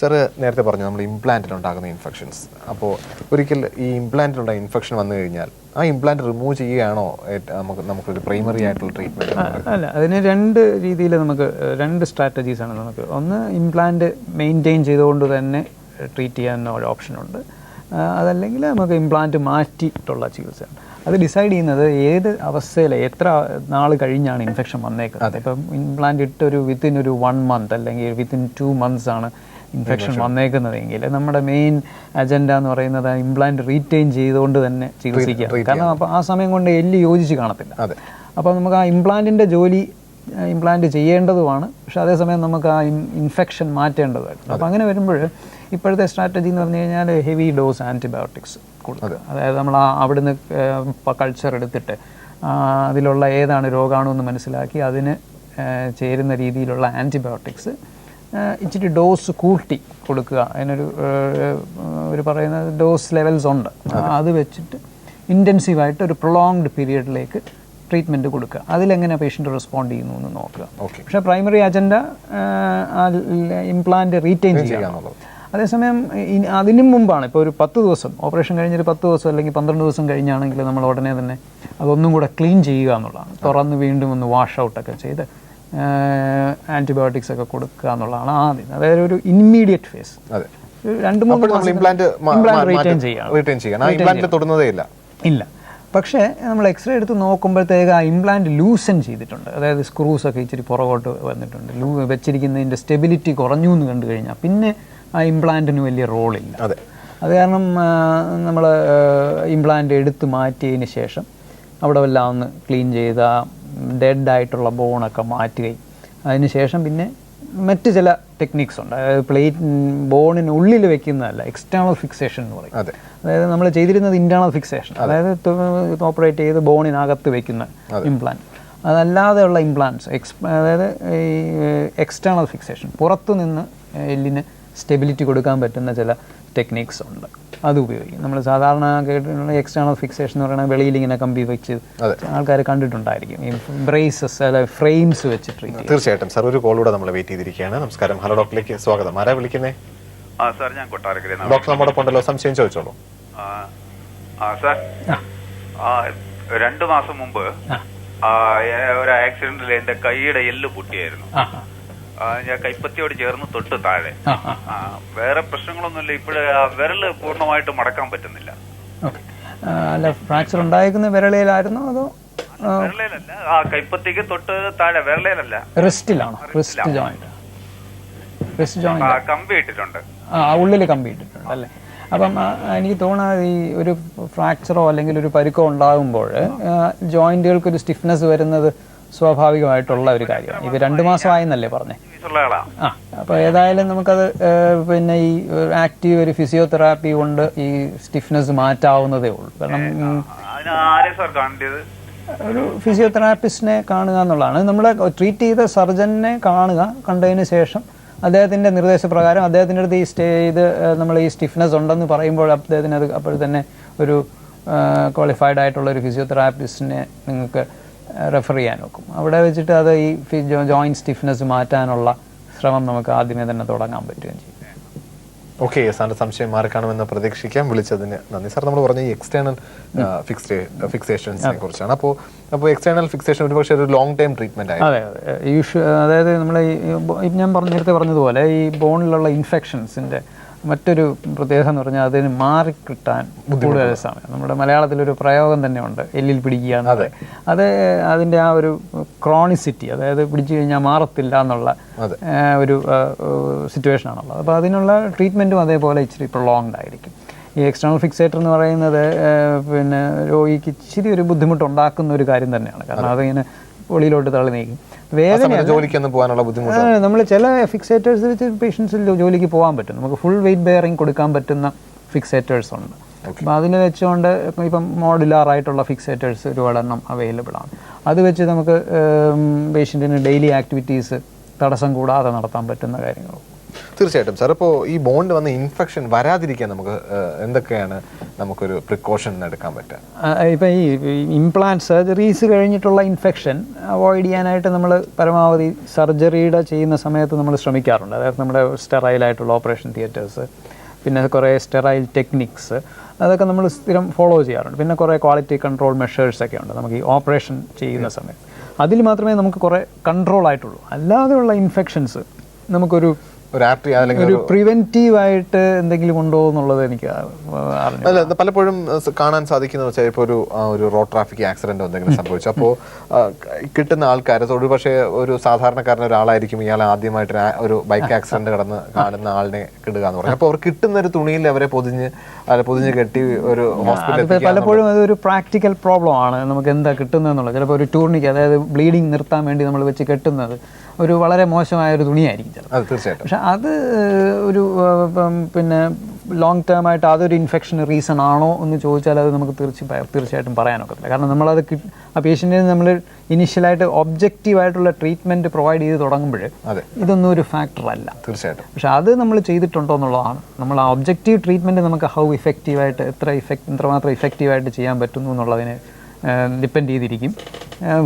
Sir നേരത്തെ പറഞ്ഞു നമ്മൾ ഇംപ്ലാന്റിലുണ്ടാകുന്ന ഇൻഫെക്ഷൻസ്. അപ്പോൾ ഒരിക്കൽ ഈ ഇംപ്ലാന്റിലുണ്ടായ ഇൻഫെക്ഷൻ വന്നു കഴിഞ്ഞാൽ ആ ഇംപ്ലാന്റ് റിമൂവ് ചെയ്യുകയാണോ നമുക്കൊരു പ്രൈമറി ആയിട്ടുള്ള ട്രീറ്റ്മെൻറ്റ്? അല്ല, അതിന് രണ്ട് രീതിയിൽ നമുക്ക് രണ്ട് സ്ട്രാറ്റജീസാണ് നമുക്ക്. ഒന്ന്, ഇംപ്ലാന്റ് മെയിൻറ്റെയിൻ ചെയ്തുകൊണ്ട് തന്നെ ട്രീറ്റ് ചെയ്യാൻ ഒരു ഓപ്ഷനുണ്ട്. അതല്ലെങ്കിൽ നമുക്ക് ഇംപ്ലാന്റ് മാറ്റിയിട്ടുള്ള ചികിത്സയാണ്. അത് ഡിസൈഡ് ചെയ്യുന്നത് ഏത് അവസ്ഥയിൽ എത്ര നാൾ കഴിഞ്ഞാണ് ഇൻഫെക്ഷൻ വന്നേക്കുന്നത്. ഇപ്പം ഇംപ്ലാന്റ് ഇട്ടൊരു വിത്തിൻ ഒരു 1 month അല്ലെങ്കിൽ വിത്തിൻ 2 months ആണ് ഇൻഫെക്ഷൻ വന്നേക്കുന്നതെങ്കിൽ നമ്മുടെ മെയിൻ അജണ്ട എന്ന് പറയുന്നത് ഇംപ്ലാന്റ് റീറ്റെയിൻ ചെയ്തുകൊണ്ട് തന്നെ ചികിത്സിക്കുക. കാരണം അപ്പോൾ ആ സമയം കൊണ്ട് എല്ല് യോജിച്ച് കാണത്തില്ല. അപ്പോൾ നമുക്ക് ആ ഇംപ്ലാന്റിൻ്റെ ജോലി ഇംപ്ലാന്റ് ചെയ്യേണ്ടതുമാണ്. പക്ഷേ അതേസമയം നമുക്ക് ആ ഇൻഫെക്ഷൻ മാറ്റേണ്ടതായിരുന്നു. അപ്പോൾ അങ്ങനെ വരുമ്പോൾ ഇപ്പോഴത്തെ സ്ട്രാറ്റജി എന്ന് പറഞ്ഞു കഴിഞ്ഞാൽ ഹെവി ഡോസ് ആൻറ്റിബയോട്ടിക്സ് കൊടുക്കുക. അതായത് നമ്മൾ അവിടുന്ന് കൾച്ചർ എടുത്തിട്ട് അതിലുള്ള ഏതാണ് രോഗാണുവെന്ന് മനസ്സിലാക്കി അതിന് ചേരുന്ന രീതിയിലുള്ള ആൻറ്റിബയോട്ടിക്സ് ഇച്ചിരി ഡോസ് കൂട്ടി കൊടുക്കുക. അതിനൊരു പറയുന്ന ഡോസ് ലെവൽസ് ഉണ്ട്. അത് വെച്ചിട്ട് ഇൻറ്റൻസീവായിട്ട് ഒരു പ്രൊലോങ്ഡ് പീരിയഡിലേക്ക് ട്രീറ്റ്മെൻറ്റ് കൊടുക്കുക. അതിലെങ്ങനെ പേഷ്യൻ്റ് റെസ്പോണ്ട് ചെയ്യുന്നു എന്ന് നോക്കുക. പക്ഷേ പ്രൈമറി അജണ്ട ഇംപ്ലാന്റ് റീറ്റെയിൻ ചെയ്യുക എന്നുള്ളത്. അതേസമയം അതിനും മുമ്പാണ്, ഇപ്പോൾ ഒരു 10 ദിവസം ഓപ്പറേഷൻ കഴിഞ്ഞൊരു 10 ദിവസം അല്ലെങ്കിൽ 12 ദിവസം കഴിഞ്ഞാണെങ്കിൽ നമ്മൾ ഉടനെ തന്നെ അതൊന്നും കൂടെ ക്ലീൻ ചെയ്യുക എന്നുള്ളതാണ്. തുറന്ന് വീണ്ടും ഒന്ന് വാഷ് ഔട്ടൊക്കെ ചെയ്ത് ആൻറ്റിബയോട്ടിക്സ് ഒക്കെ കൊടുക്കുക എന്നുള്ളതാണ് ആദ്യം. അതായത് ഒരു ഇമ്മീഡിയറ്റ് ഫേസ്. 2-3 ഇംപ്ലാന്റ് റീറ്റെയിൻ ചെയ്യണം. ഇല്ല. പക്ഷേ നമ്മൾ എക്സ്റേ എടുത്ത് നോക്കുമ്പോഴത്തേക്ക് ആ ഇംപ്ലാന്റ് ലൂസൻ ചെയ്തിട്ടുണ്ട്. അതായത് സ്ക്രൂസൊക്കെ ഇച്ചിരി പുറകോട്ട് വന്നിട്ടുണ്ട്. വെച്ചിരിക്കുന്നതിൻ്റെ സ്റ്റെബിലിറ്റി കുറഞ്ഞു എന്ന് കണ്ടു കഴിഞ്ഞാൽ പിന്നെ ആ ഇംപ്ലാന്റിന് വലിയ റോളില്ല. അത് കാരണം നമ്മൾ ഇംപ്ലാന്റ് എടുത്ത് മാറ്റിയതിന് ശേഷം അവിടെ എല്ലാം ഒന്ന് ക്ലീൻ ചെയ്ത ഡെഡായിട്ടുള്ള ബോണൊക്കെ മാറ്റുകയും അതിന് ശേഷം പിന്നെ മറ്റ് ചില ടെക്നിക്സ് ഉണ്ട്. അതായത് ബോണിന് ഉള്ളിൽ വെക്കുന്നതല്ല, എക്സ്റ്റേണൽ ഫിക്സേഷൻ എന്ന് പറയും. അതായത് നമ്മൾ ചെയ്തിരുന്നത് ഇൻറ്റേർണൽ ഫിക്സേഷൻ, അതായത് ഓപ്പറേറ്റ് ചെയ്ത് ബോണിനകത്ത് വെക്കുന്ന ഇംപ്ലാന്റ്. അതല്ലാതെയുള്ള ഇംപ്ലാന്റ്സ് അതായത് ഈ എക്സ്റ്റേണൽ ഫിക്സേഷൻ, പുറത്തു നിന്ന് എല്ലിന് സ്റ്റെബിലിറ്റി കൊടുക്കാൻ പറ്റുന്ന ചില ടെക്നിക്സ് ഉണ്ട്. അത് ഉപയോഗിക്കും. നമ്മൾ സാധാരണ കേട്ടിട്ടുള്ള എക്സ്റ്റേണൽ ഫിക്സേഷൻ എന്ന് പറയുന്നത് വെളിയിൽ ഇങ്ങനെ കമ്പി വെച്ച് ആൾക്കാർ കണ്ടിട്ടുണ്ടായിരിക്കും. ഈ ബ്രേസസ് അതായത് ഫ്രെയിംസ് വെച്ചിട്ട്. തീർച്ചയായിട്ടും സാർ, ഒരു കോളൂടെ നമ്മൾ വെയിറ്റ് ചെയ്തിരിക്കുകയാണ്. നമസ്കാരം, ഹലോ ഡോക്ടറിലേക്ക് സ്വാഗതം. ആരാ വിളിക്കുന്നേ? സാർ, ഞാൻ കൊട്ടാരക്കര. ഡോക്ടർ നമ്മുടെ ഉണ്ടല്ലോ, സംശയം ചോദിച്ചോളൂ. സാർ, 2 മാസം മുമ്പ് ഒരു ആക്സിഡന്റിൽ എന്റെ കൈയുടെ എല്ല് പൊട്ടിയായിരുന്നു. ഞാൻ കൈപ്പത്തിയോട് ചേർന്ന് തൊട്ട് താഴെ. വേറെ പ്രശ്നങ്ങളൊന്നുമില്ല. ഇപ്പോഴേ വിരല് പൂർണ്ണമായിട്ട് മടക്കാൻ പറ്റുന്നില്ല. അല്ല, ഫ്രാക്ചർ ഉണ്ടായിരിക്കുന്ന വിരളയിലായിരുന്നോ അതോ? വിരളയിലല്ല, ആ കൈപ്പത്തിക്ക് തൊട്ട് താഴെ. വിരളയിലല്ല, റിസ്റ്റിലാണോ? Wrist joint. റിസ്റ്റ് ജോയിന്റ് കമ്പി ഇട്ടിട്ടുണ്ട്. ഉള്ളിൽ കമ്പി ഇട്ടിട്ടുണ്ട് അല്ലേ? അപ്പം എനിക്ക് തോന്നുന്നത് ഈ ഒരു ഫ്രാക്ചറോ അല്ലെങ്കിൽ ഒരു പരുക്കോ ഉണ്ടാകുമ്പോൾ ജോയിന്റുകൾക്കൊരു സ്റ്റിഫ്നെസ് വരുന്നത് സ്വാഭാവികമായിട്ടുള്ള ഒരു കാര്യമാണ്. ഇത് 2 മാസമായെന്നല്ലേ പറഞ്ഞേ? അപ്പോൾ ഏതായാലും നമുക്കത് പിന്നെ ഈ ആക്റ്റീവ് ഒരു ഫിസിയോതെറാപ്പി കൊണ്ട് ഈ സ്റ്റിഫ്നെസ് മാറ്റാവുന്നതേ ഉള്ളൂ. കാരണം ഒരു ഫിസിയോതെറാപ്പിസ്റ്റിനെ കാണുക എന്നുള്ളതാണ്. നമ്മൾ ട്രീറ്റ് ചെയ്ത സർജനെ കാണുക. കണ്ടതിന് ശേഷം അദ്ദേഹത്തിൻ്റെ നിർദ്ദേശപ്രകാരം അദ്ദേഹത്തിൻ്റെ അടുത്ത് ഇത് നമ്മൾ ഈ സ്റ്റിഫ്നെസ് ഉണ്ടെന്ന് പറയുമ്പോൾ അദ്ദേഹത്തിന് അത് അപ്പോൾ തന്നെ ഒരു ക്വാളിഫൈഡ് ആയിട്ടുള്ള ഒരു ഫിസിയോതെറാപ്പിസ്റ്റിനെ നിങ്ങൾക്ക് റെഫർ ചെയ്യാൻ നോക്കും. അവിടെ വെച്ചിട്ട് അത് ഈ ജോയിൻറ്റ് സ്റ്റിഫ്നെസ് മാറ്റാനുള്ള ശ്രമം നമുക്ക് ആദ്യമേ തന്നെ തുടങ്ങാൻ പറ്റുകയും ചെയ്യും. ഓക്കെ, സാറിന്റെ സംശയം മാറിക്കാണുമെന്ന് പ്രതീക്ഷിക്കാം. വിളിച്ചതിന് നന്ദി. സാർ, നമ്മൾ പറഞ്ഞ ഈ എക്സ്റ്റേണൽ ഫിക്സേഷൻസിനെ കുറിച്ചാണ്. അപ്പോൾ എക്സ്റ്റേണൽ ഫിക്സേഷൻ ഒരുപക്ഷെ ഒരു ലോങ് ടൈം ട്രീറ്റ്മെന്റ് ആയി. അതായത് നമ്മൾ ഞാൻ നേരത്തെ പറഞ്ഞതുപോലെ ഈ ബോണിലുള്ള ഇൻഫെക്ഷൻസിന്റെ മറ്റൊരു പ്രത്യേകത എന്ന് പറഞ്ഞാൽ അതിന് മാറിക്കിട്ടാൻ കൂടുതൽ സമയം. നമ്മുടെ മലയാളത്തിലൊരു പ്രയോഗം തന്നെ ഉണ്ട്, എല്ലിൽ പിടിക്കുക എന്നത്. അത് അതിൻ്റെ ആ ഒരു ക്രോണിസിറ്റി, അതായത് പിടിച്ചു കഴിഞ്ഞാൽ മാറത്തില്ല എന്നുള്ള ഒരു സിറ്റുവേഷനാണുള്ളത്. അപ്പോൾ അതിനുള്ള ട്രീറ്റ്മെൻറ്റും അതേപോലെ ഇച്ചിരി പ്രൊലോങ്ഡ് ആയിരിക്കും. ഈ എക്സ്റ്റേണൽ ഫിക്സേറ്റർ എന്ന് പറയുന്നത് പിന്നെ രോഗിക്ക് ഇച്ചിരി ഒരു ബുദ്ധിമുട്ടുണ്ടാക്കുന്ന ഒരു കാര്യം തന്നെയാണ്. കാരണം അതിങ്ങനെ വെളിയിലോട്ട് തള്ളി നീക്കും. വേദന, ജോലിക്കൊന്നും പോകാനുള്ള ബുദ്ധിമുട്ട്. നമ്മൾ ചില ഫിക്സേറ്റേഴ്സ് വെച്ച് പേഷ്യൻസിൽ ജോലിക്ക് പോകാൻ പറ്റും. നമുക്ക് ഫുൾ വെയിറ്റ് ബെയറിങ് കൊടുക്കാൻ പറ്റുന്ന ഫിക്സേറ്റേഴ്സ് ഉണ്ട്. അപ്പോൾ അതിന് വെച്ചുകൊണ്ട് ഇപ്പം മോഡുലാറായിട്ടുള്ള ഫിക്സേറ്റേഴ്സ് ഒരുപാടെണ്ണം അവൈലബിൾ ആണ്. അത് വെച്ച് നമുക്ക് പേഷ്യൻറ്റിന് ഡെയിലി ആക്ടിവിറ്റീസ് തടസ്സം കൂടാതെ നടത്താൻ പറ്റുന്ന കാര്യങ്ങളും തീർച്ചയായിട്ടും സാർ. അപ്പോൾ ഈ ബോണ്ട് വന്ന ഇൻഫെക്ഷൻ വരാതിരിക്കാൻ നമുക്ക് എന്തൊക്കെയാണ് നമുക്കൊരു പ്രിക്കോഷൻ എടുക്കാൻ പറ്റുക? ഇപ്പം ഈ ഇംപ്ലാന്റ് സർജറീസ് കഴിഞ്ഞിട്ടുള്ള ഇൻഫെക്ഷൻ അവോയ്ഡ് ചെയ്യാനായിട്ട് നമ്മൾ പരമാവധി സർജറിയുടെ ചെയ്യുന്ന സമയത്ത് നമ്മൾ ശ്രമിക്കാറുണ്ട്. അതായത് നമ്മുടെ സ്റ്റെറൈലായിട്ടുള്ള ഓപ്പറേഷൻ തിയേറ്റേഴ്സ്, പിന്നെ കുറേ സ്റ്റെറൈൽ ടെക്നിക്സ്, അതൊക്കെ നമ്മൾ സ്ഥിരം ഫോളോ ചെയ്യാറുണ്ട്. പിന്നെ കുറേ ക്വാളിറ്റി കൺട്രോൾ മെഷേഴ്സൊക്കെ ഉണ്ട് നമുക്ക് ഈ ഓപ്പറേഷൻ ചെയ്യുന്ന സമയത്ത്. അതിൽ മാത്രമേ നമുക്ക് കുറേ കൺട്രോൾ ആയിട്ടുള്ളൂ. അല്ലാതെയുള്ള ഇൻഫെക്ഷൻസ് നമുക്കൊരു ഒരു പ്രിവെന്റീവായിട്ട് എന്തെങ്കിലും ഉണ്ടോ എന്നുള്ളത് എനിക്ക് അറിഞ്ഞു. അല്ല, പലപ്പോഴും കാണാൻ സാധിക്കുന്ന വെച്ചാൽ ഇപ്പോൾ ഒരു റോഡ് ട്രാഫിക് ആക്സിഡന്റ് എന്തെങ്കിലും സംഭവിച്ചു, അപ്പോൾ കിട്ടുന്ന ആൾക്കാർ ഒരുപക്ഷെ ഒരു സാധാരണക്കാരൻ ഒരാളായിരിക്കും ഇയാൾ ആദ്യമായിട്ട് ഒരു ബൈക്ക് ആക്സിഡന്റ് കാണുന്ന ആളിനെ കിട്ടുക എന്ന് പറഞ്ഞു. അപ്പോൾ അവർ കിട്ടുന്ന ഒരു തുണിയിൽ അവരെ പൊതിഞ്ഞ് കെട്ടി ഒരു ഹോസ്പിറ്റലിൽ. പലപ്പോഴും അതൊരു പ്രാക്ടിക്കൽ പ്രോബ്ലം ആണ്. നമുക്ക് എന്താ കിട്ടുന്നതെന്നുള്ളത്. ചിലപ്പോൾ ഒരു ടൂർണിക്ക്, അതായത് ബ്ലീഡിങ് നിർത്താൻ വേണ്ടി നമ്മൾ വെച്ച് കെട്ടുന്നത് ഒരു വളരെ മോശമായ ഒരു തുണിയായിരിക്കും ചിലപ്പോൾ. തീർച്ചയായിട്ടും. പക്ഷെ അത് ഒരു പിന്നെ ലോങ് ടേം ആയിട്ട് അതൊരു ഇൻഫെക്ഷൻ റീസൺ ആണോ എന്ന് ചോദിച്ചാൽ അത് നമുക്ക് തീർച്ചയായിട്ടും പറയാനൊക്കത്തില്ല. കാരണം നമ്മളത് ആ പേഷ്യൻറ്റിന് നമ്മൾ ഇനിഷ്യലായിട്ട് ഒബ്ജക്റ്റീവായിട്ടുള്ള ട്രീറ്റ്മെൻറ്റ് പ്രൊവൈഡ് ചെയ്ത് തുടങ്ങുമ്പോൾ ഇതൊന്നും ഒരു ഫാക്ടർ അല്ല. തീർച്ചയായിട്ടും. പക്ഷെ അത് നമ്മൾ ചെയ്തിട്ടുണ്ടോ എന്നുള്ളതാണ്. നമ്മൾ ആ ഒബ്ജക്റ്റീവ് ട്രീറ്റ്മെൻറ്റ് നമുക്ക് ഹൗ ഇഫക്റ്റീവായിട്ട് എത്രമാത്രം ഇഫക്റ്റീവായിട്ട് ചെയ്യാൻ പറ്റുന്നു എന്നുള്ളതിനെ ഡിപ്പെൻഡ് ചെയ്തിരിക്കും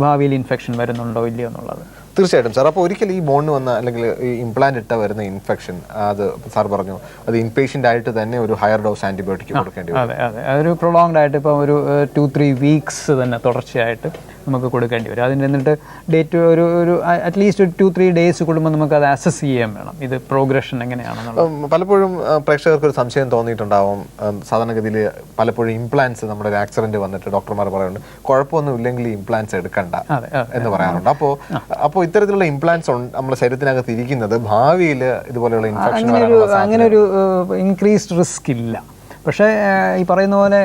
ഭാവിയിൽ ഇൻഫെക്ഷൻ വരുന്നുണ്ടോ ഇല്ലയോ എന്നുള്ളത്. തീർച്ചയായിട്ടും സാർ. അപ്പോൾ ഒരിക്കലും ഈ ബോണ്ട് വന്ന അല്ലെങ്കിൽ ഈ ഇംപ്ലാന്റ് ഇട്ട വരുന്ന ഇൻഫെക്ഷൻ, അത് സാർ പറഞ്ഞു അത് ഇൻപേഷ്യൻ്റ് ആയിട്ട് തന്നെ ഒരു ഹയർ ഡോസ് ആൻറ്റിബയോട്ടിക് കൊടുക്കേണ്ടി വരും. അതെ, അതൊരു പ്രൊളോങ്ഡ് ആയിട്ട് ഇപ്പോൾ ഒരു 2-3 വീക്സ് തന്നെ തുടർച്ചയായിട്ട് നമുക്ക് കൊടുക്കേണ്ടി വരും. അതിന് എന്നിട്ട് ഡേറ്റ് ഒരു അറ്റ്ലീസ്റ്റ് ഒരു 2-3 ഡേയ്സ് കൂടുമ്പോൾ നമുക്ക് അത് അസസ് ചെയ്യാൻ വേണം, ഇത് പ്രോഗ്രഷൻ എങ്ങനെയാണെന്നുള്ളത്. പലപ്പോഴും പ്രേക്ഷകർക്ക് ഒരു സംശയം തോന്നിയിട്ടുണ്ടാവും. സാധാരണഗതിയിൽ പലപ്പോഴും ഇംപ്ലാന്റ്സ് നമ്മുടെ ഒരു ആക്സിഡന്റ് വന്നിട്ട് ഡോക്ടർമാർ പറയുന്നുണ്ട് കുഴപ്പമൊന്നും ഇല്ലെങ്കിൽ ഇംപ്ലാന്റ്സ് എടുക്കണ്ട എന്ന് പറയാറുണ്ട്. അപ്പോൾ ഇത്തരത്തിലുള്ള ഇംപ്ലാന്റ്സ് നമ്മുടെ ശരീരത്തിനകത്ത് ഇരിക്കുന്നത് ഭാവിയിൽ ഇതുപോലെയുള്ള ഇൻഫെക്ഷൻ അങ്ങനെ ഒരു ഇൻക്രീസ്ഡ് റിസ്ക് ഇല്ല. പക്ഷേ ഈ പറയുന്ന പോലെ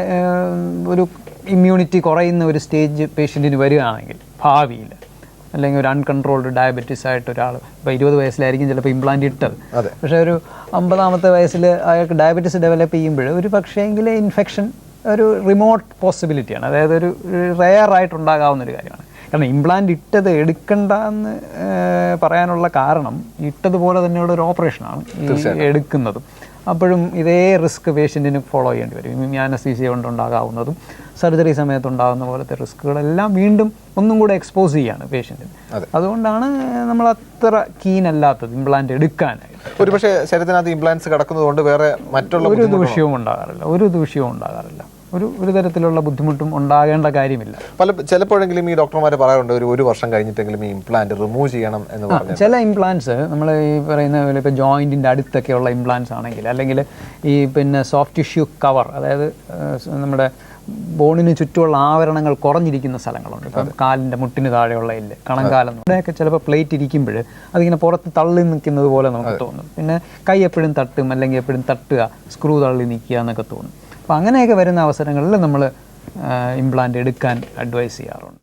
ഒരു ഇമ്മ്യൂണിറ്റി കുറയുന്ന ഒരു സ്റ്റേജ് പേഷ്യൻറ്റിന് വരികയാണെങ്കിൽ ഭാവിയിൽ, അല്ലെങ്കിൽ ഒരു അൺകൺട്രോൾഡ് ഡയബറ്റീസ് ആയിട്ട് ഒരാൾ ഇപ്പോൾ 20 വയസ്സിലായിരിക്കും ചിലപ്പോൾ ഇംപ്ലാന്റ് ഇട്ടത്, പക്ഷേ ഒരു 50-ാമത്തെ വയസ്സിൽ അയാൾക്ക് ഡയബറ്റീസ് ഡെവലപ്പ് ചെയ്യുമ്പോൾ ഒരു പക്ഷേങ്കിൽ ഇൻഫെക്ഷൻ ഒരു റിമോട്ട് പോസിബിലിറ്റിയാണ്. അതായത് ഒരു റെയർ ആയിട്ടുണ്ടാകാവുന്നൊരു കാര്യമാണ്. കാരണം ഇംപ്ലാന്റ് ഇട്ടത് എടുക്കണ്ട എന്ന് പറയാനുള്ള കാരണം ഇട്ടതുപോലെ തന്നെയുള്ള ഒരു ഓപ്പറേഷനാണ് ഈ എടുക്കുന്നതും. അപ്പോഴും ഇതേ റിസ്ക് പേഷ്യൻറ്റിന് ഫോളോ ചെയ്യേണ്ടി വരും. അനസ്തീസിയ കൊണ്ടുണ്ടാകാവുന്നതും സർജറി സമയത്തുണ്ടാകുന്ന പോലത്തെ റിസ്കുകളെല്ലാം വീണ്ടും ഒന്നും കൂടെ എക്സ്പോസ് ചെയ്യാണ് പേഷ്യൻറ്റിന്. അതുകൊണ്ടാണ് നമ്മൾ അത്ര കീൻ അല്ലാത്തത് ഇംപ്ലാന്റ് എടുക്കാനായിട്ട്. ഒരുപക്ഷെ ശരീരത്തിനകത്ത് ഇംപ്ലാന്റ്സ് കിടക്കുന്നതുകൊണ്ട് വേറെ മറ്റുള്ള ഒരു ദൂഷ്യവും ഉണ്ടാകാറില്ല. ഒരു തരത്തിലുള്ള ബുദ്ധിമുട്ടും ഉണ്ടാകേണ്ട കാര്യമില്ല. ചിലപ്പോഴെങ്കിലും ഈ ഡോക്ടർമാർ പറയാറുണ്ട് ഒരു വർഷം കഴിഞ്ഞിട്ടെങ്കിലും ഈ ഇംപ്ലാന്റ് റിമൂവ് ചെയ്യണം എന്ന് പറഞ്ഞു. ചില ഇംപ്ലാന്റ്സ് നമ്മൾ ഈ പറയുന്ന പോലെ ഇപ്പോൾ ജോയിൻറ്റിൻ്റെ അടുത്തൊക്കെയുള്ള ഇംപ്ലാന്റ്സ് ആണെങ്കിൽ, അല്ലെങ്കിൽ ഈ പിന്നെ സോഫ്റ്റ് ടിഷ്യൂ കവർ, അതായത് നമ്മുടെ ബോണിന് ചുറ്റുമുള്ള ആവരണങ്ങൾ കുറഞ്ഞിരിക്കുന്ന സ്ഥലങ്ങളുണ്ട്. ഇപ്പം കാലിൻ്റെ മുട്ടിന് താഴെയുള്ള എല്ല്, കണങ്കാലം, ഇവിടെയൊക്കെ ചിലപ്പോൾ പ്ലേറ്റ് ഇരിക്കുമ്പോൾ അതിങ്ങനെ പുറത്ത് തള്ളി നിൽക്കുന്നത് പോലെ നമുക്ക് തോന്നും. പിന്നെ കൈ എപ്പോഴും തട്ടും, അല്ലെങ്കിൽ എപ്പോഴും തട്ടുക, സ്ക്രൂ തള്ളി നിൽക്കുക എന്നൊക്കെ തോന്നും. അപ്പോൾ അങ്ങനെയൊക്കെ വരുന്ന അവസരങ്ങളിൽ നമ്മൾ ഇംപ്ലാന്റ് എടുക്കാൻ അഡ്വൈസ് ചെയ്യാറുണ്ട്.